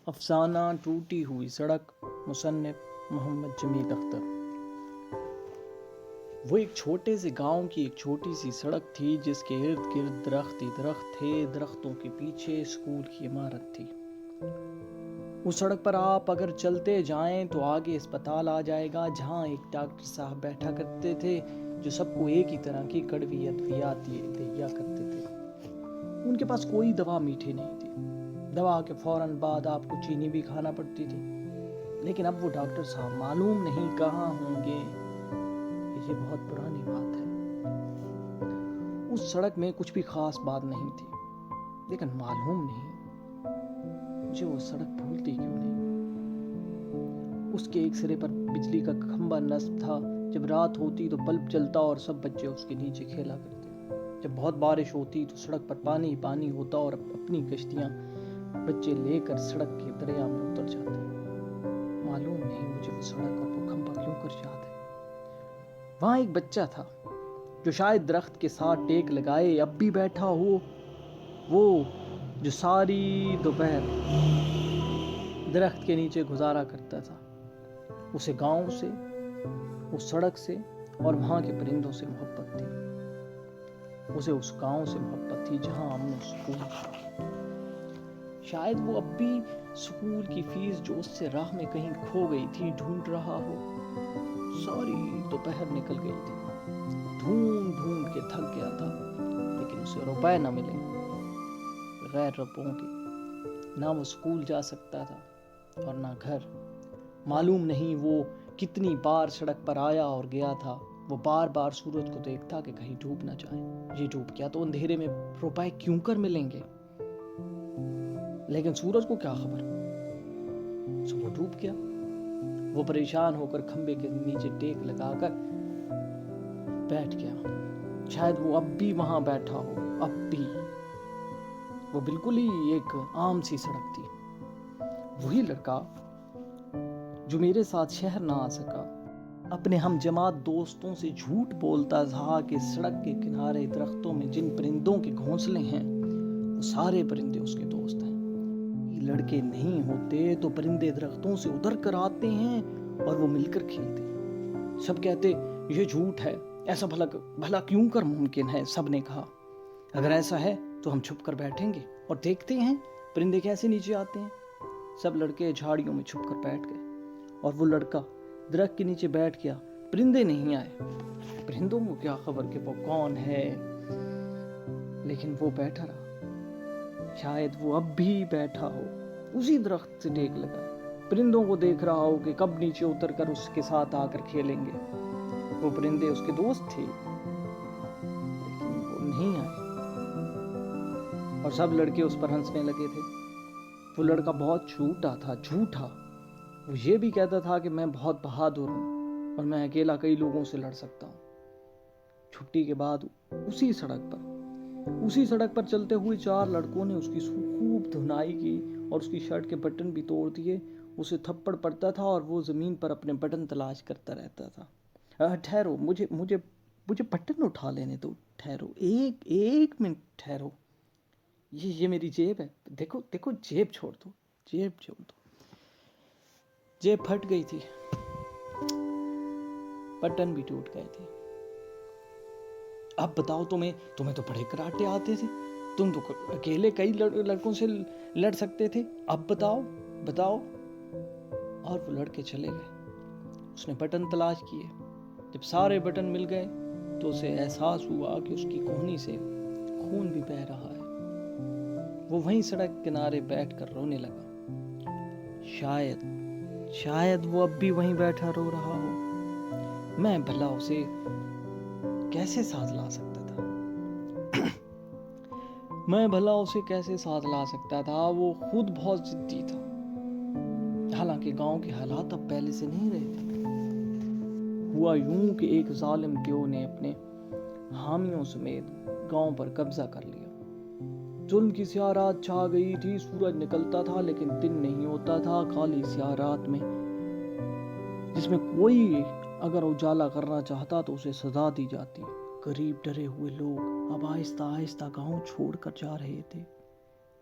افسانہ ٹوٹی ہوئی سڑک، مصنف محمد جمیل اختر۔ وہ ایک چھوٹے سے گاؤں کی ایک چھوٹی سی سڑک تھی جس کے ارد گرد درخت ہی درخت تھے۔ درختوں کے پیچھے اسکول کی عمارت تھی۔ اس سڑک پر آپ اگر چلتے جائیں تو آگے اسپتال آ جائے گا، جہاں ایک ڈاکٹر صاحب بیٹھا کرتے تھے جو سب کو ایک ہی طرح کی کڑوی ادویات دیا کرتے تھے۔ ان کے پاس کوئی دوا میٹھی نہیں تھی۔ دوا کے فوراً بعد آپ کو چینی بھی کھانا پڑتی تھی۔ لیکن اب وہ ڈاکٹر صاحب معلوم نہیں کہاں ہوں گے۔ یہ بہت پرانی بات ہے۔ اس سڑک میں کچھ بھی خاص بات نہیں تھی، لیکن معلوم نہیں مجھے وہ سڑک بھولتی کیوں نہیں۔ اس کے ایک سرے پر بجلی کا کھمبا نصب تھا۔ جب رات ہوتی تو بلب جلتا اور سب بچے اس کے نیچے کھیلا کرتے۔ جب بہت بارش ہوتی تو سڑک پر پانی ہی پانی ہوتا اور اپنی کشتیاں بچے لے کر سڑک کے دریا میں اتر جاتے۔ معلوم نہیں مجھے وہ سڑک اور وہ کھمبا کیوں کر یاد ہے۔ وہاں ایک بچہ تھا جو شاید درخت کے ساتھ ٹیک لگائے اب بھی بیٹھا ہو، وہ جو ساری دوپہر درخت کے نیچے گزارا کرتا تھا۔ اسے گاؤں سے، اس سڑک سے اور وہاں کے پرندوں سے محبت تھی۔ اسے اس گاؤں سے محبت تھی جہاں امن و سکون تھا۔ شاید وہ اب بھی سکول کی فیس جو اس سے راہ میں کہیں کھو گئی تھی ڈھونڈ رہا ہو۔ ساری دوپہر نکل گئی تھی، ڈھونڈ ڈھونڈ کے تھک گیا تھا، لیکن اسے روپے نہ ملے۔ غیر ربوں کے نہ وہ سکول جا سکتا تھا اور نہ گھر۔ معلوم نہیں وہ کتنی بار سڑک پر آیا اور گیا تھا۔ وہ بار بار سورج کو دیکھتا کہ کہیں ڈوب نہ جائے۔ یہ ڈوب گیا تو اندھیرے میں روپے کیوں کر ملیں گے؟ لیکن سورج کو کیا خبر، سو وہ ڈوب گیا۔ وہ پریشان ہو کر کھمبے کے نیچے ٹیک لگا کر بیٹھ گیا۔ شاید وہ اب بھی وہاں بیٹھا ہو، اب بھی۔ وہ بالکل ہی ایک عام سی سڑک تھی۔ وہی لڑکا جو میرے ساتھ شہر نہ آ سکا، اپنے ہم جماعت دوستوں سے جھوٹ بولتا تھا کہ سڑک کے کنارے درختوں میں جن پرندوں کے گھونسلے ہیں وہ سارے پرندے اس کے دوست ہیں۔ لڑکے نہیں ہوتے تو پرندے درختوں سے اتر کر آتے ہیں اور وہ مل کر کھیلتے۔ سب کہتے یہ جھوٹ ہے، ایسا بھلا کیوں کر ممکن ہے؟ سب نے کہا اگر ایسا ہے تو ہم چھپ کر بیٹھیں گے اور دیکھتے ہیں پرندے کیسے نیچے آتے ہیں۔ سب لڑکے جھاڑیوں میں چھپ کر بیٹھ گئے اور وہ لڑکا درخت کے نیچے بیٹھ گیا۔ پرندے نہیں آئے۔ پرندوں کو کیا خبر کہ وہ کون ہے، لیکن وہ بیٹھا رہا۔ شاید وہ اب بھی بیٹھا ہو، اسی درخت سے ٹیک لگا، پرندوں کو دیکھ رہا ہو کہ کب نیچے اتر کر اس کے ساتھ آ کر کھیلیں گے۔ وہ پرندے اس کے دوست تھے، لیکن وہ نہیں آئے اور سب لڑکے اس پر ہنسنے لگے تھے۔ وہ لڑکا بہت چھوٹا تھا، جھوٹا۔ وہ یہ بھی کہتا تھا کہ میں بہت بہادر ہوں اور میں اکیلا کئی لوگوں سے لڑ سکتا ہوں۔ چھٹی کے بعد اسی سڑک پر چلتے ہوئے 4 لڑکوں نے اس کی خوب دھنائی کی اور اس کی شرٹ کے بٹن بھی توڑ دیے۔ اسے تھپڑ پڑتا تھا اور وہ زمین پر اپنے بٹن تلاش کرتا رہتا تھا۔ ٹھہرو، مجھے بٹن اٹھا لینے دو، ٹھہرو، ایک منٹ ٹھہرو، یہ میری جیب ہے، دیکھو جیب چھوڑ دو۔ جیب پھٹ گئی تھی، بٹن بھی ٹوٹ گئے تھے۔ اب بتاؤ، تمہیں تو بڑے کراٹے آتے تھے، تم تو اکیلے کئی لڑکوں سے لڑ سکتے تھے، اب بتاؤ۔ اور وہ لڑکے چلے گئے۔ اس نے بٹن تلاش کیے۔ جب سارے بٹن مل گئے تو اسے احساس ہوا کہ اس کی کہنی سے خون بھی بہہ رہا ہے۔ وہ وہیں سڑک کنارے بیٹھ کر رونے لگا۔ شاید وہ اب بھی وہیں بیٹھا رو رہا ہو۔ میں بھلا اسے کیسے ساتھ لا سکتا تھا؟ وہ خود بہت ضدی تھا۔ حالانکہ گاؤں کے حالات اب پہلے سے نہیں رہے تھے۔ ہوا یوں کہ ایک ظالم دیو نے اپنے حامیوں سمیت گاؤں پر قبضہ کر لیا۔ ظلم کی سیاہ رات چھا گئی تھی۔ سورج نکلتا تھا لیکن دن نہیں ہوتا تھا۔ کالی سیاہ رات میں جس میں کوئی اگر اجالا کرنا چاہتا تو اسے سزا دی جاتی۔ قریب ڈرے ہوئے لوگ اب آہستہ آہستہ گاؤں چھوڑ کر جا رہے تھے۔